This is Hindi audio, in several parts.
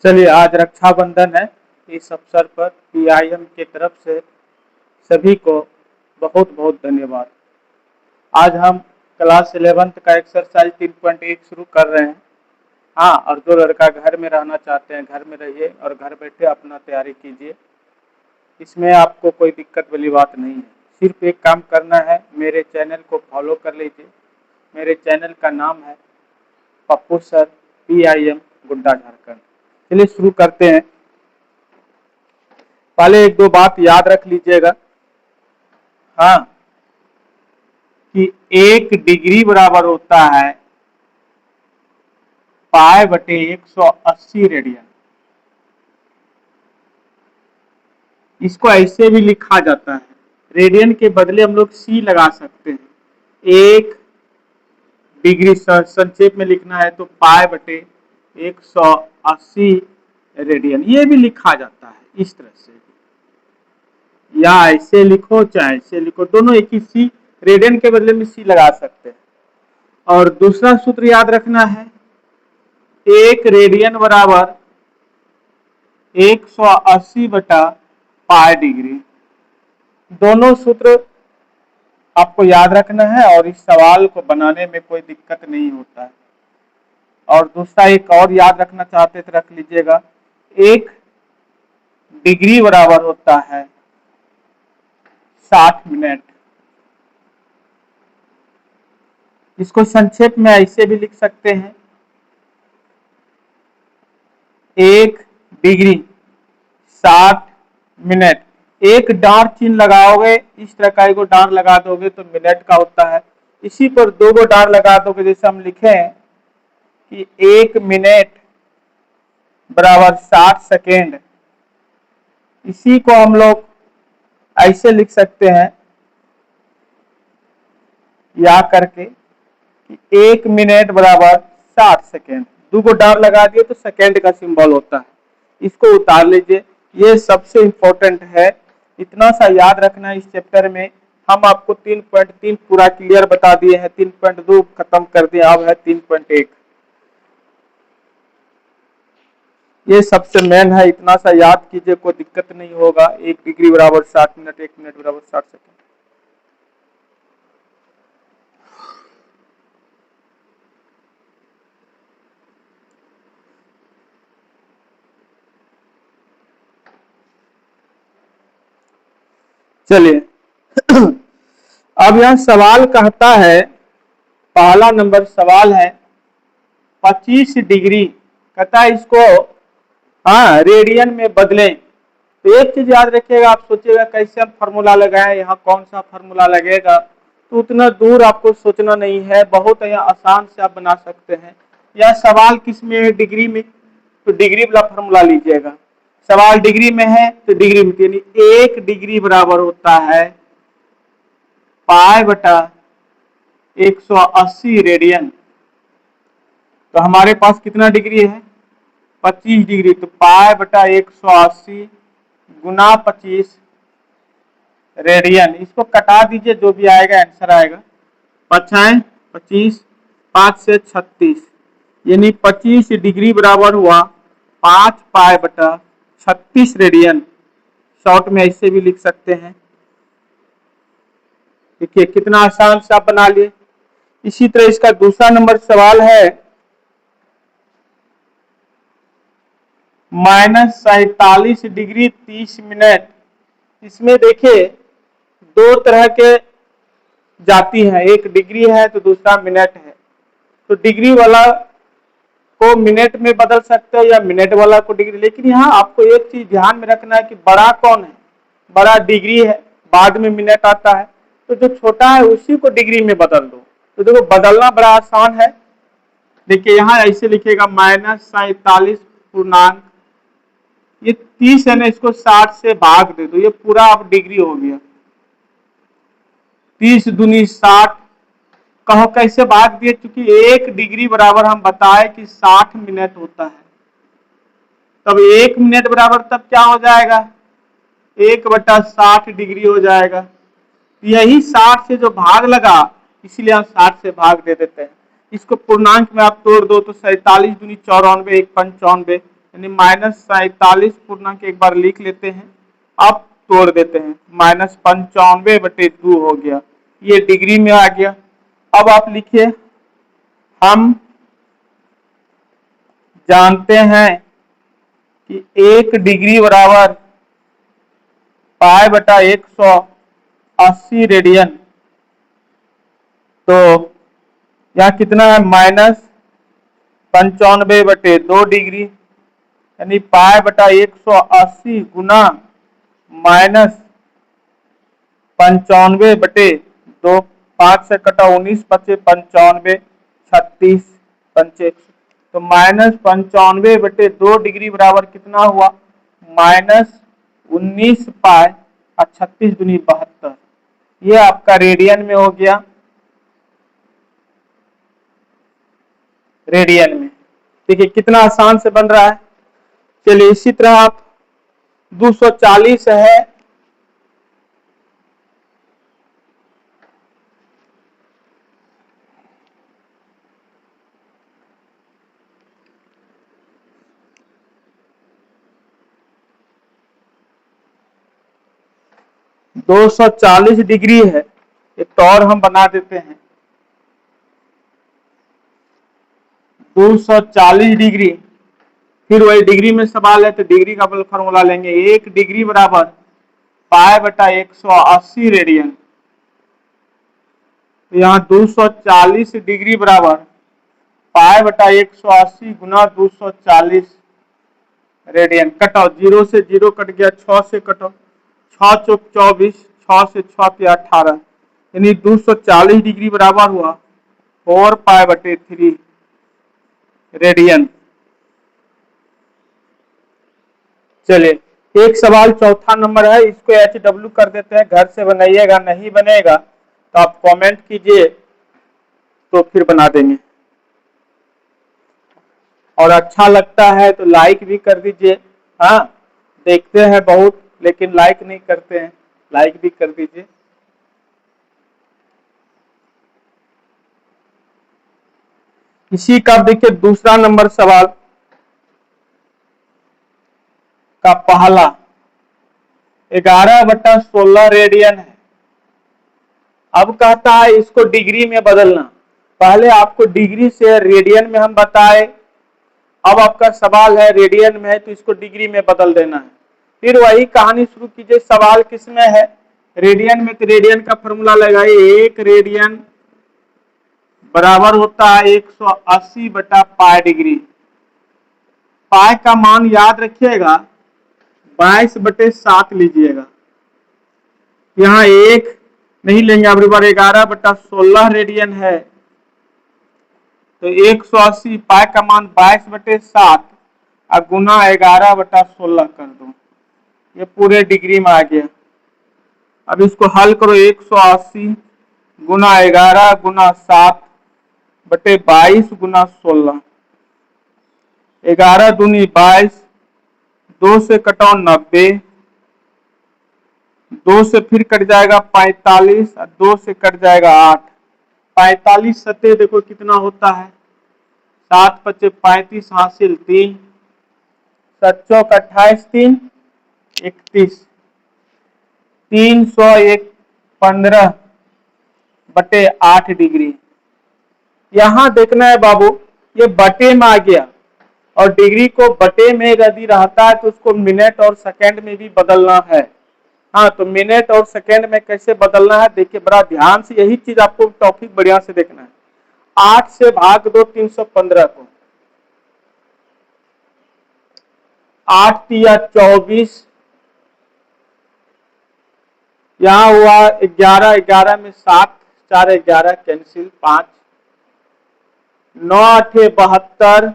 चलिए, आज रक्षाबंधन है। इस अवसर पर पीआईएम की तरफ से सभी को बहुत बहुत धन्यवाद। आज हम क्लास 11th का एक्सरसाइज 3.1 शुरू कर रहे हैं। हाँ, और जो लड़का घर में रहना चाहते हैं घर में रहिए और घर बैठे अपना तैयारी कीजिए। इसमें आपको कोई दिक्कत वाली बात नहीं है। सिर्फ एक काम करना है, मेरे चैनल को फॉलो कर लीजिए। मेरे चैनल का नाम है पप्पू सर पीआईएम गुड्डा झारखंड। चलिए शुरू करते हैं। पहले एक दो बात याद रख लीजिएगा। हाँ, कि 1 डिग्री बराबर होता है पाई बटे 180 रेडियन। इसको ऐसे भी लिखा जाता है, रेडियन के बदले हम लोग सी लगा सकते हैं। 1 डिग्री संक्षेप में लिखना है तो पाई बटे 180 रेडियन, ये भी लिखा जाता है इस तरह से, या ऐसे लिखो चाहे ऐसे लिखो, दोनों एक ही सी, रेडियन के बदले में सी लगा सकते हैं। और दूसरा सूत्र याद रखना है, 1 रेडियन बराबर 180 बटा पाई डिग्री। दोनों सूत्र आपको याद रखना है और इस सवाल को बनाने में कोई दिक्कत नहीं होता है। और दूसरा एक और याद रखना चाहते तो रख लीजिएगा, 1 डिग्री बराबर होता है 60 मिनट। इसको संक्षेप में ऐसे भी लिख सकते हैं, 1 डिग्री 60 मिनट। एक डार चिन्ह लगाओगे, इस तरह का एक डार लगा दोगे तो मिनट का होता है। इसी पर दो गो डार लगा दोगे, जैसे हम लिखे कि 1 मिनट बराबर 60 सेकेंड। इसी को हम लोग ऐसे लिख सकते हैं या करके कि 1 मिनट बराबर 60 सेकेंड। दो गो डार लगा दिए तो सेकेंड का सिंबल होता है, इसको उतार लीजिए। ये सबसे इंपॉर्टेंट है, इतना सा याद रखना। इस चैप्टर में हम आपको 3.3 पूरा क्लियर बता दिए हैं, 3.2 खत्म कर दिए, अब है 3.1। ये सबसे मेन है, इतना सा याद कीजिए, कोई दिक्कत नहीं होगा। 1 डिग्री बराबर 60 मिनट, 1 मिनट बराबर 60 सेकेंड। चलिए, अब यह सवाल कहता है, पहला नंबर सवाल है 25 डिग्री, कहता है इसको रेडियन में बदलें। तो एक चीज याद रखिएगा, आप सोचिएगा कैसे हम फॉर्मूला लगाएं, यहाँ कौन सा फॉर्मूला लगेगा, तो उतना दूर आपको सोचना नहीं है, बहुत यहाँ आसान से आप बना सकते हैं। यह सवाल किस में है, डिग्री में, तो डिग्री वाला फॉर्मूला लीजिएगा। सवाल डिग्री में है तो डिग्री में, यानी 1 डिग्री बराबर होता है पाई बटा 180 रेडियन। तो हमारे पास कितना डिग्री है, 25 डिग्री, तो पाई बटा 180 गुना 25 रेडियन। इसको कटा दीजिए, जो भी आएगा आंसर आएगा। 5 25, 5 से 36, यानी 25 डिग्री बराबर हुआ 5 पाई बटा 36 रेडियन। शॉर्ट में ऐसे भी लिख सकते हैं। देखिए कितना आसान से आप बना लिए। इसी तरह इसका दूसरा नंबर सवाल है -47 डिग्री 30 मिनट। इसमें देखिए दो तरह के जाती है, एक डिग्री है तो दूसरा मिनट है। तो डिग्री वाला को मिनट में बदल सकते हो या मिनट वाला को डिग्री। लेकिन यहाँ आपको एक चीज ध्यान में रखना है कि बड़ा कौन है, बड़ा डिग्री है, बाद में मिनट आता है, तो जो छोटा है उसी को डिग्री में बदल दो। तो देखो बदलना बड़ा आसान है। देखिए यहाँ ऐसे लिखेगा -47 पूर्णांक, ये 30 है ना, इसको 60 से भाग दे दो, ये पूरा अब डिग्री हो गया। 30 दूनी 60, कहो कैसे भाग दिए, क्योंकि 1 डिग्री बराबर हम बताए कि 60 मिनट होता है। तब 1 मिनट बराबर तब क्या हो जाएगा, 1/60 डिग्री हो जाएगा। यही 60 से जो भाग लगा, इसलिए हम 60 से भाग दे देते हैं। इसको पूर्णांक में आप तोड़ दो तो 47 दूनी 94, 1 95, यानी -47 एक बार लिख लेते हैं, अब तोड़ देते हैं, -95/2 हो गया, ये डिग्री में आ गया। अब आप लिखिए, हम जानते हैं कि 1 डिग्री बराबर π/180 रेडियन। तो यहाँ कितना है, -95/2 डिग्री, यानी π/180 गुना -95/2, 5 से कटा 19 बचे 95, 36 पंचे 100, तो -95/2 डिग्री बराबर कितना हुआ, -19 पाई और 36 दूनी 72, ये आपका रेडियन में हो गया, रेडियन में। देखिए कितना आसान से बन रहा है। चलिए इसी तरह आप 240 है, डिग्री है, एक तो और हम बना देते हैं, 240 डिग्री, फिर वही डिग्री में सवाल है तो डिग्री का फॉर्मूला लेंगे, 1 डिग्री बराबर π/180 रेडियन। तो यहाँ 240 डिग्री बराबर π/180 गुना 240 रेडियन। कटाओ, 0 से 0 कट गया, 6 से कटो, 6 चौक 24, 6 से 6 किया 18, यानी 240 डिग्री बराबर हुआ 4π/3 रेडियन। चलिए एक सवाल चौथा नंबर है, इसको HW कर देते हैं, घर से बनाइएगा, नहीं बनेगा तो आप कमेंट कीजिए तो फिर बना देंगे, और अच्छा लगता है तो लाइक भी कर दीजिए। हाँ, देखते हैं बहुत लेकिन लाइक नहीं करते हैं, लाइक भी कर दीजिए। इसी का देखिए दूसरा नंबर सवाल का पहला 11/16 रेडियन है। अब कहता है इसको डिग्री में बदलना, पहले आपको डिग्री से रेडियन में हम बताए, अब आपका सवाल है रेडियन में है तो इसको डिग्री में बदल देना है। फिर वही कहानी शुरू कीजिए, सवाल किसमें है, रेडियन में, तो रेडियन का फॉर्मूला लगाइए, 1 रेडियन बराबर होता है 180/π डिग्री। पाई का मान याद रखिएगा 22/7 लीजिएगा, यहाँ 1 नहीं लेंगे, अब बार 11/16 रेडियन है तो 180 पाई का मान 22/7 और गुना 11/16 कर दो, ये पूरे डिग्री में आ गया। अब इसको हल करो, 180 गुना 11 गुना 7/22 गुना 16, 11 दूनी 22, 2 से कटाओ 90, 2 से फिर कट जाएगा 45 और 2 से कट जाएगा 8, 45 सत्ते देखो कितना होता है, 7 × 5 = 35 हासिल 3, 7 × 4 = 28, 3 = 31, 315/8 डिग्री। यहां देखना है बाबू, ये बटे में आ गया, और डिग्री को बटे में यदि रहता है तो उसको मिनट और सेकंड में भी बदलना है। हाँ, तो मिनट और सेकंड में कैसे बदलना है देखिए बड़ा ध्यान से, यही चीज आपको टॉपिक बढ़िया से देखना है। 8 से भाग दो 315 को, 8 × 24, यहाँ हुआ 11, 11 में 7, 4 11 कैंसिल, 5, 9 8 72,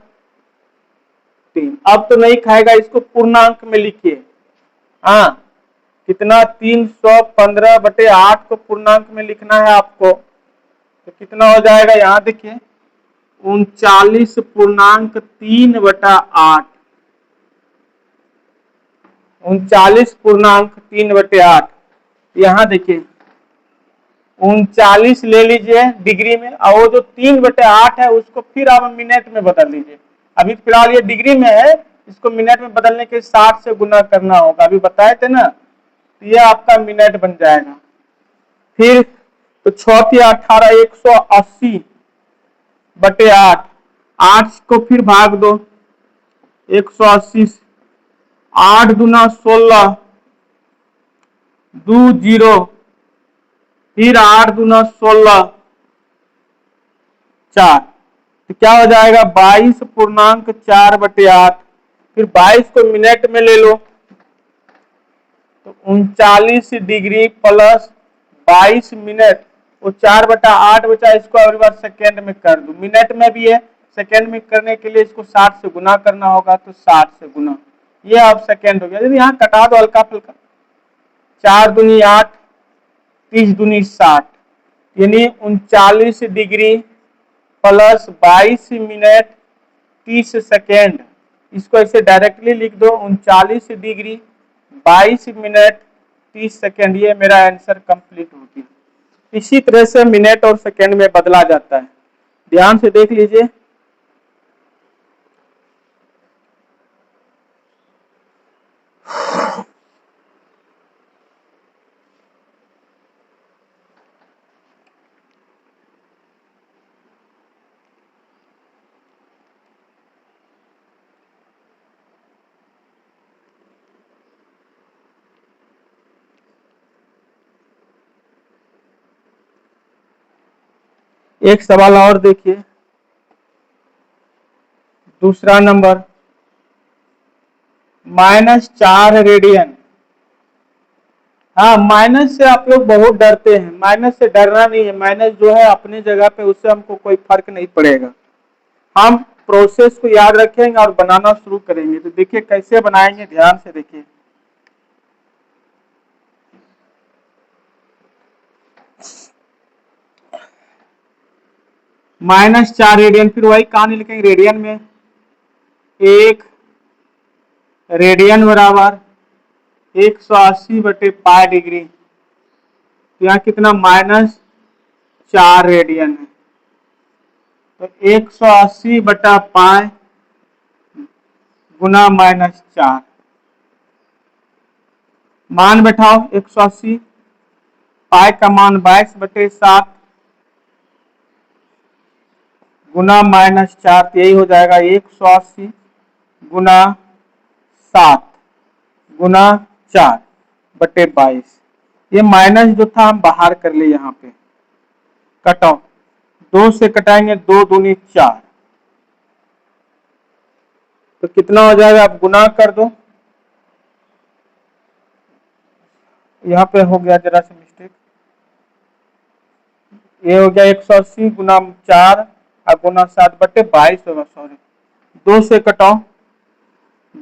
3। अब तो नहीं खाएगा, इसको पूर्णांक में लिखिए। हाँ, कितना, 315/8 को पूर्णांक में लिखना है आपको, तो कितना हो जाएगा, यहाँ देखिए 39.3/8, 39.3/8। यहाँ देखिए 39 ले लीजिए डिग्री में, और वो जो 3/8 है उसको फिर आप मिनट में बदल लीजिए। अभी फिलहाल ये डिग्री में है इसको मिनट में बदलने के 60 से गुना करना होगा, अभी बताए थे ना, तो ये आपका मिनट बन जाएगा। फिर तो 6×18 180 बटे 8, 8 को फिर भाग दो 180, 8×2 = 16, 2 0, फिर 8×2 = 4, तो क्या हो जाएगा 22.4 बटे 8। फिर 22 को मिनट में ले लो तो 39 डिग्री प्लस 22 मिनट, वो 4/8 बचा, इसको अगली बार सेकेंड में कर दो, मिनट में भी है, सेकेंड में करने के लिए इसको 60 से गुना करना होगा, तो 60 से गुना, ये अब सेकेंड हो गया। यदि यहाँ कटा दो हल्का फुल्का, 4 दूनी 8, 30 दूनी 60, यानी 39 डिग्री प्लस 22 मिनट 30 सेकेंड, इसको ऐसे डायरेक्टली लिख दो 39 डिग्री 22 मिनट 30 सेकेंड, ये मेरा आंसर कंप्लीट हो गया। इसी तरह से मिनट और सेकेंड में बदला जाता है, ध्यान से देख लीजिए। एक सवाल और देखिए, दूसरा नंबर, -4 रेडियन। हाँ, माइनस से आप लोग बहुत डरते हैं, माइनस से डरना नहीं है, माइनस जो है अपनी जगह पे, उससे हमको कोई फर्क नहीं पड़ेगा। हम प्रोसेस को याद रखेंगे और बनाना शुरू करेंगे। तो देखिए कैसे बनाएंगे, ध्यान से देखिए। -4 रेडियन, फिर वही कहानी लिखेंगे रेडियन में, 1 रेडियन बराबर 180 बटे पाई डिग्री, तो यहाँ कितना -4 रेडियन है, तो 180 बटा पाई गुना -4, मान बैठाओ 180, पाई का मान 22 बटे 7 गुना -4, तो यही हो जाएगा 180 गुना 7 गुना 4 बटे 22। ये माइनस जो था हम बाहर कर ले, यहाँ पे कट ऑफ, 2 से कटाएंगे, 2 दूनी 4, तो कितना हो जाएगा, आप गुना कर दो, यहाँ पे हो गया जरा सा मिस्टेक, ये हो गया 180 गुना 4 और गुना 7 बटे 22 होगा, सॉरी, 2 से कटाओ,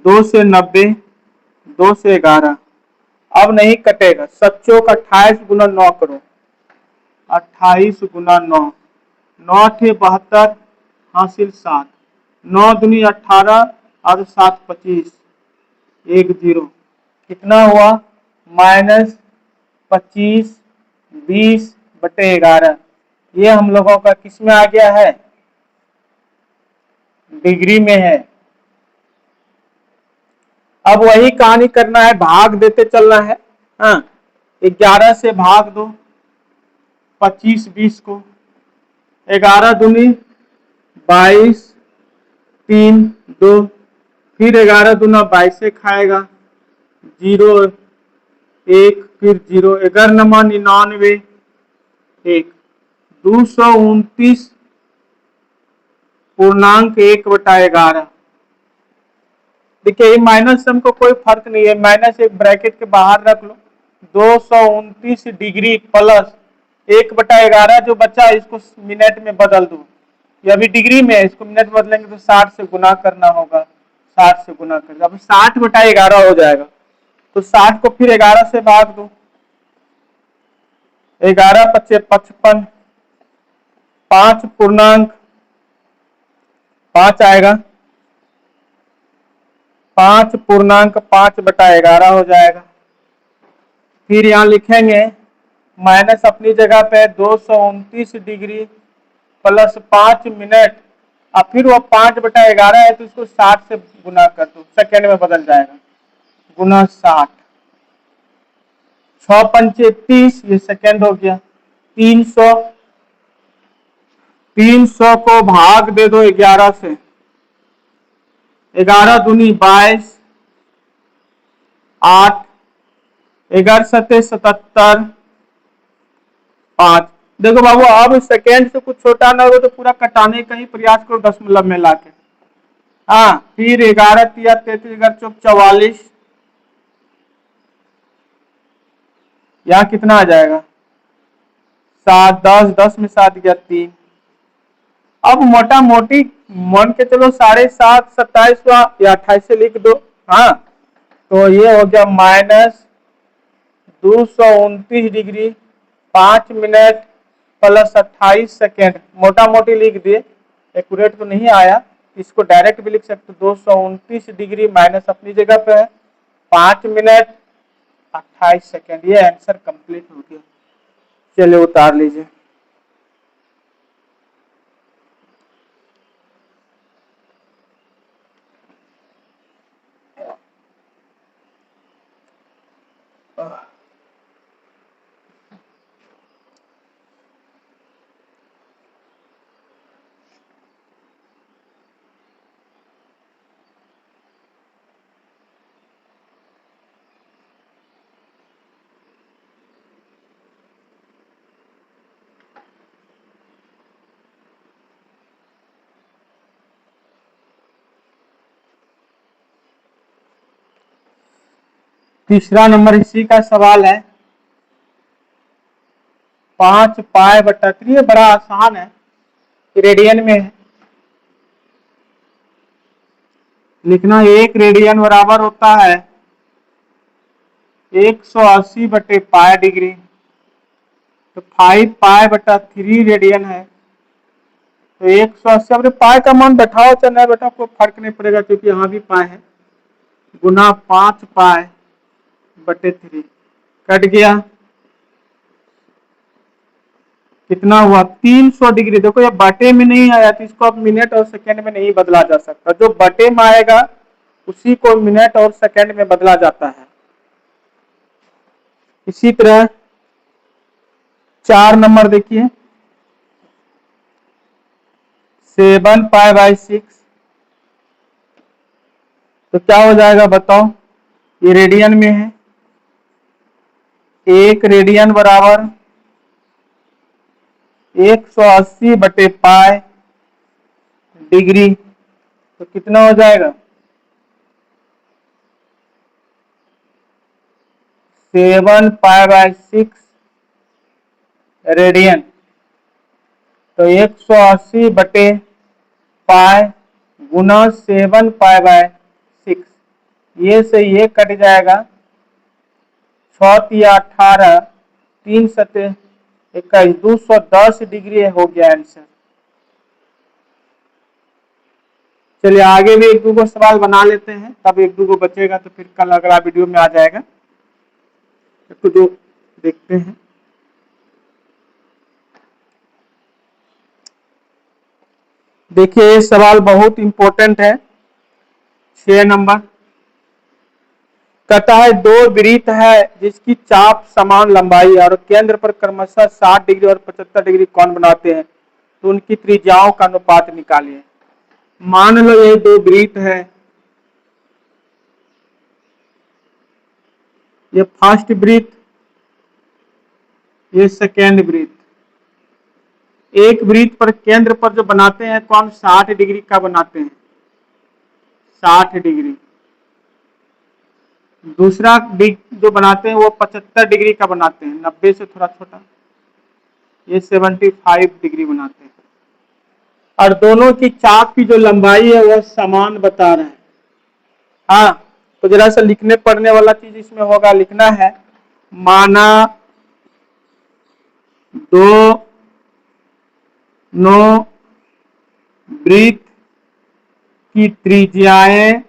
2 से 90, 2 से 11, अब नहीं कटेगा, सच्चों का 28 गुना 9 करो, 28 गुना 9, 9 थे 72 हासिल 7, 9 दूनी 18 और 7 25, 10, कितना हुआ -25 20 बटे 11, ये हम लोगों का किस में आ गया है, डिग्री में है। अब वही कहानी करना है, भाग देते चलना है। हाँ, 11 से भाग दो 25 20 को, 11 दूनी 22, 3 2, फिर 11 दूना 22 से खाएगा, 0 1, फिर 0, 11×99 1, 229.1/11। देखिए ये माइनस से हमको कोई फर्क नहीं है, माइनस एक ब्रैकेट के बाहर रख लो, 229 डिग्री प्लस 1/11 जो बचा, इसको मिनट में बदल दो, ये अभी डिग्री में है, इसको मिनट बदलेंगे तो 60 से गुना करना होगा, 60 से गुना करना, अब 60/11 हो जाएगा, तो 60 को फिर 11 से भाग दो, 11 × 5 = 55, 5.5 आएगा, 5.5/11 हो जाएगा। फिर यहाँ लिखेंगे माइनस अपनी जगह पे 229 डिग्री प्लस 5 मिनट अब फिर वो 5/11 है तो इसको 60 से गुना कर दो, सेकेंड में बदल जाएगा, गुना 60, 6 पंचे 30, ये सेकेंड हो गया। 300, 300 को भाग दे दो 11 से, 11 दूनी 22, 8, 11 सत्ते 77, 5। देखो बाबू, अब सेकेंड से कुछ छोटा ना हो तो पूरा कटाने का ही प्रयास करो दशमलव में लाके। हाँ, फिर 11 तिया 33, 11 चौक 44, यहाँ कितना आ जाएगा 7, 10, 10 में 7 गया 3। अब मोटा मोटी मान के चलो 7.5, 27 या 28 से लिख दो। हाँ, तो ये हो गया -229 डिग्री 5 मिनट प्लस 28 सेकेंड। मोटा मोटी लिख दिए, एक्यूरेट तो नहीं आया, इसको डायरेक्ट भी लिख सकते। 229 डिग्री माइनस अपनी जगह पे है 5 मिनट 28 सेकेंड। ये आंसर कंप्लीट हो गया। चलिए उतार लीजिए। तीसरा नंबर इसी का सवाल है। 5 पाई/3, बड़ा आसान है, रेडियन में है लिखना। 1 रेडियन बराबर होता है 180/पाई डिग्री, तो 5 पाई/3 रेडियन है, तो 180। अपने पाई का मान बैठाओ चाहे नहीं बैठाओ कोई फर्क नहीं पड़ेगा, क्योंकि यहाँ भी पाई है, गुना 5 पाई/3 कट गया, कितना हुआ 300 डिग्री। देखो ये बटे में नहीं आया तो इसको अब मिनट और सेकंड में नहीं बदला जा सकता, जो बटे में आएगा उसी को मिनट और सेकंड में बदला जाता है। इसी तरह 4 नंबर देखिए, 7 पाई/6, तो क्या हो जाएगा बताओ। ये रेडियन में है, 1 रेडियन बराबर 180/पाई डिग्री, तो कितना हो जाएगा 7 पाई/6 रेडियन, तो 180/पाई गुना 7 पाई/6, ये से ये कट जाएगा, 6 तिया 18, 3 सत्ते 21, 210 डिग्री हो गया आंसर। चलिए आगे भी 1-2 सवाल बना लेते हैं, तब 1-2 बचेगा तो फिर कल अगला वीडियो में आ जाएगा। तो जो देखते हैं, देखिए ये सवाल बहुत इंपॉर्टेंट है। 6 नंबर कहता है 2 वृत्त है जिसकी चाप समान लंबाई और केंद्र पर क्रमशः 60 डिग्री और 75 डिग्री कोण बनाते हैं, तो उनकी त्रिज्याओं का अनुपात निकालिए। मान लो ये 2 वृत्त है, ये फर्स्ट वृत्त, ये सेकेंड वृत्त। एक वृत्त पर केंद्र पर जो बनाते हैं कोण 60 डिग्री का बनाते हैं, 60 डिग्री। दूसरा जो बनाते हैं वो 75 डिग्री का बनाते हैं, 90 से थोड़ा छोटा, ये 75 डिग्री बनाते हैं। और दोनों की चाप की जो लंबाई है वो समान बता रहे हैं। हाँ, तो जरा सा लिखने पढ़ने वाला चीज इसमें होगा, लिखना है माना दोनों वृत्त की त्रिज्याएं,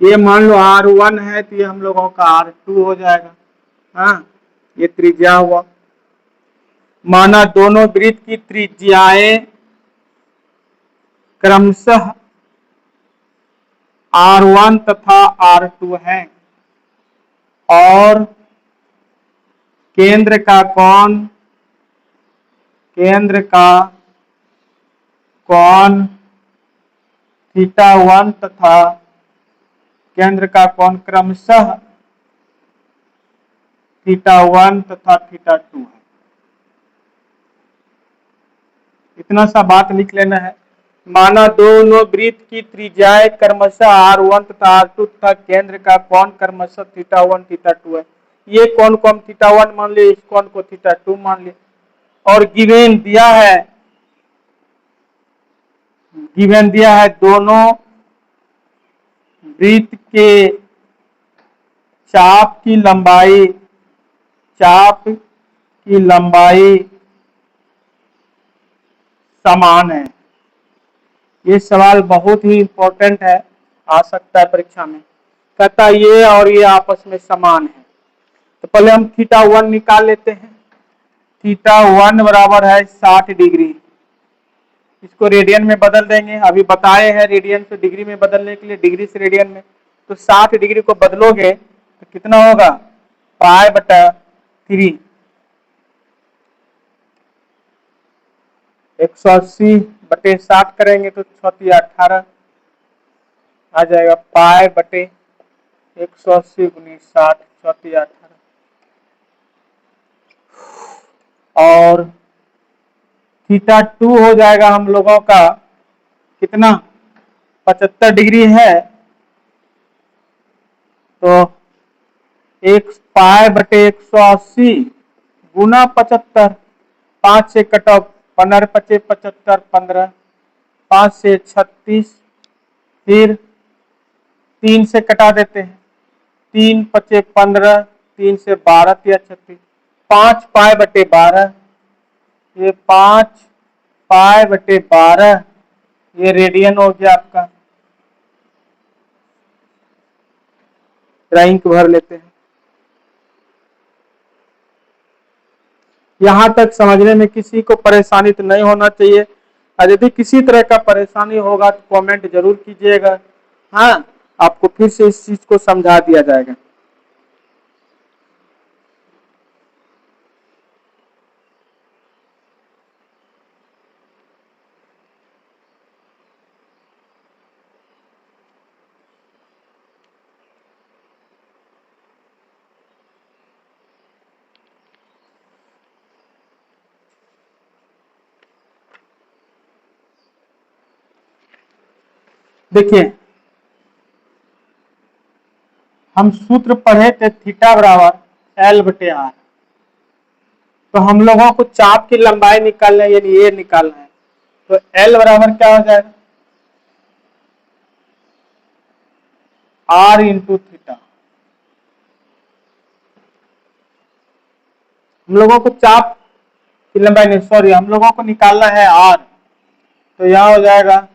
ये मान लो R1 है तो ये हम लोगों का R2 हो जाएगा। हाँ, ये त्रिज्या हुआ। माना दोनों वृत्त की त्रिज्याएं क्रमशः R1 तथा R2 है और केंद्र का कोण θ1 तथा केंद्र का कोण क्रमशः θ1 तथा θ2 है। इतना सा बात लिख लेना है। माना दोनों वृत्त की त्रिज्याएं क्रमशः R1 तथा R2 तथा केंद्र का कोण क्रमशः θ1 θ2 है। ये कोण को हम θ1 मान लिए, इस कोण को θ2 मान लिए और गिवन दिया है दोनों वृत्त के चाप की लंबाई समान है। ये सवाल बहुत ही इंपॉर्टेंट है, आ सकता है परीक्षा में। कहता ये और ये आपस में समान है, तो पहले हम θ1 निकाल लेते हैं। θ1 बराबर है 60 डिग्री। इसको रेडियन में बदल देंगे, अभी बताए हैं रेडियन से डिग्री में बदलने के लिए, डिग्री से रेडियन में। तो 60 डिग्री को बदलोगे तो कितना होगा, π/3। 180/60 करेंगे तो 6×18 आ जाएगा। π/180 × 60 6×18 और θ2 हो जाएगा हम लोगों का कितना, 75 डिग्री है तो 1 π/180 गुना 75, 5 से कट ऑफ, 15×5 = 75, 15, 5 से 36, फिर 3 से कटा देते हैं, 3×5 = 15, 3 से 12 या 36, 5 π/12, ये 5 π/12 ये रेडियन हो गया आपका। इंक भर लेते हैं। यहां तक समझने में किसी को परेशानी तो नहीं होना चाहिए, और यदि किसी तरह का परेशानी होगा तो कमेंट जरूर कीजिएगा। हाँ, आपको फिर से इस चीज को समझा दिया जाएगा। देखिए, हम सूत्र पढ़े थे θ बराबर L/R। तो हम लोगों को चाप की लंबाई निकालना है, यानी ये निकालना है। तो L बराबर क्या हो जाएगा, R × θ। हम लोगों को चाप की लंबाई नहीं, सॉरी, हम लोगों को निकालना है R। तो यह हो जाएगा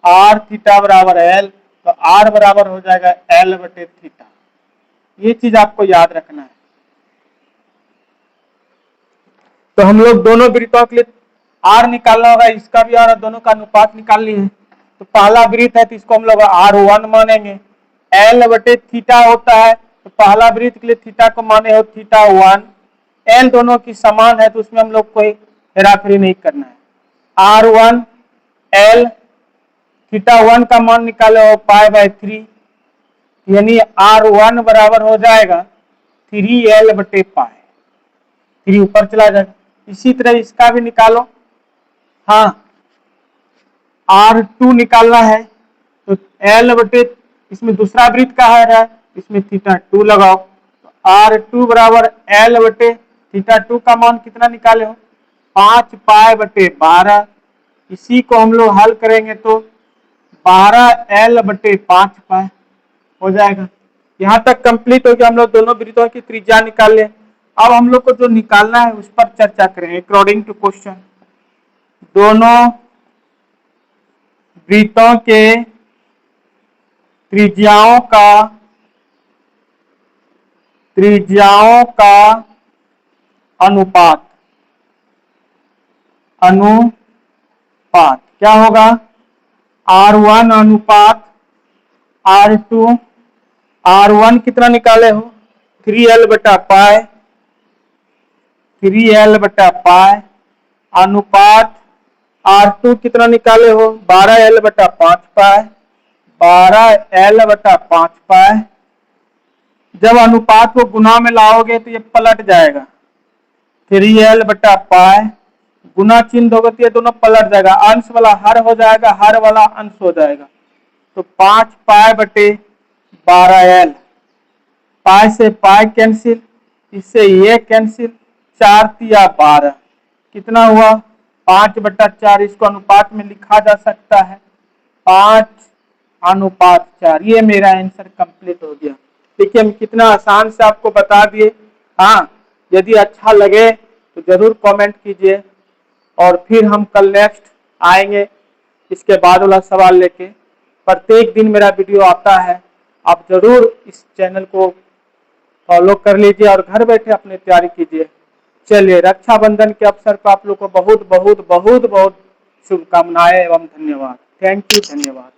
R θ बराबर L, तो R बराबर हो जाएगा L/θ। ये चीज आपको याद रखना है। तो हम लोग दोनों वृत्तों के लिए R निकालना होगा, इसका भी और दोनों का अनुपात निकालनी है। तो पहला वृत्त है तो इसको हम लोग R1 मानेंगे। L/θ होता है, तो पहला वृत्त के लिए थीटा को माने हो θ1। L दोनों की समान है तो उसमें हम लोग कोई हेराफेरी नहीं करना है। R1 L θ1 का मान निकाले हो π/3, यानी R1 बराबर हो जाएगा 3L/π। 3 ऊपर चला जाएगा। इसी तरह इसका भी निकालो। हाँ, R2 निकालना है तो L/, इसमें दूसरा वृत्त का है, इसमें θ2 लगाओ। तो R2 बराबर L/θ2 का मान कितना निकाले हो, 5 π/12। इसी को हम लोग हल करेंगे तो 12L/5 हो जाएगा। यहाँ तक कंप्लीट हो गया। हम लोग दोनों वृत्तों की त्रिज्या निकाल लें। अब हम लोग को जो निकालना है उस पर चर्चा करें अकॉर्डिंग टू क्वेश्चन। दोनों वृत्तों के त्रिज्याओं का अनुपात क्या होगा, R1 अनुपात R2, R1 कितना निकाले हो 3L बटा पाई, 3L बटा पाई अनुपात R2 कितना निकाले हो 12L बटा 5 पाई, 12L बटा 5 पाई। जब अनुपात को गुना में लाओगे तो ये पलट जाएगा, 3L बटा पाई गुना चिन्ह होगा तो ये दोनों पलट जाएगा, अंश वाला हर हो जाएगा, हर वाला अंश हो जाएगा। तो 5 पाई बटे 12L, पाई से पाई कैंसिल, इससे ये कैंसिल, 4 तिया 12 कितना हुआ 5 बटा 4। इसको अनुपात में लिखा जा सकता है 5 अनुपात 4। ये मेरा आंसर कंप्लीट हो गया। देखिए हम कितना आसान से आपको बता दिए। हाँ, यदि अच्छा लगे तो जरूर कमेंट कीजिए और फिर हम कल नेक्स्ट आएंगे इसके बाद वाला सवाल लेके। प्रत्येक दिन मेरा वीडियो आता है, आप जरूर इस चैनल को फॉलो कर लीजिए और घर बैठे अपनी तैयारी कीजिए। चलिए, रक्षाबंधन के अवसर पर आप लोग को बहुत बहुत बहुत बहुत शुभकामनाएं एवं धन्यवाद। थैंक यू, धन्यवाद।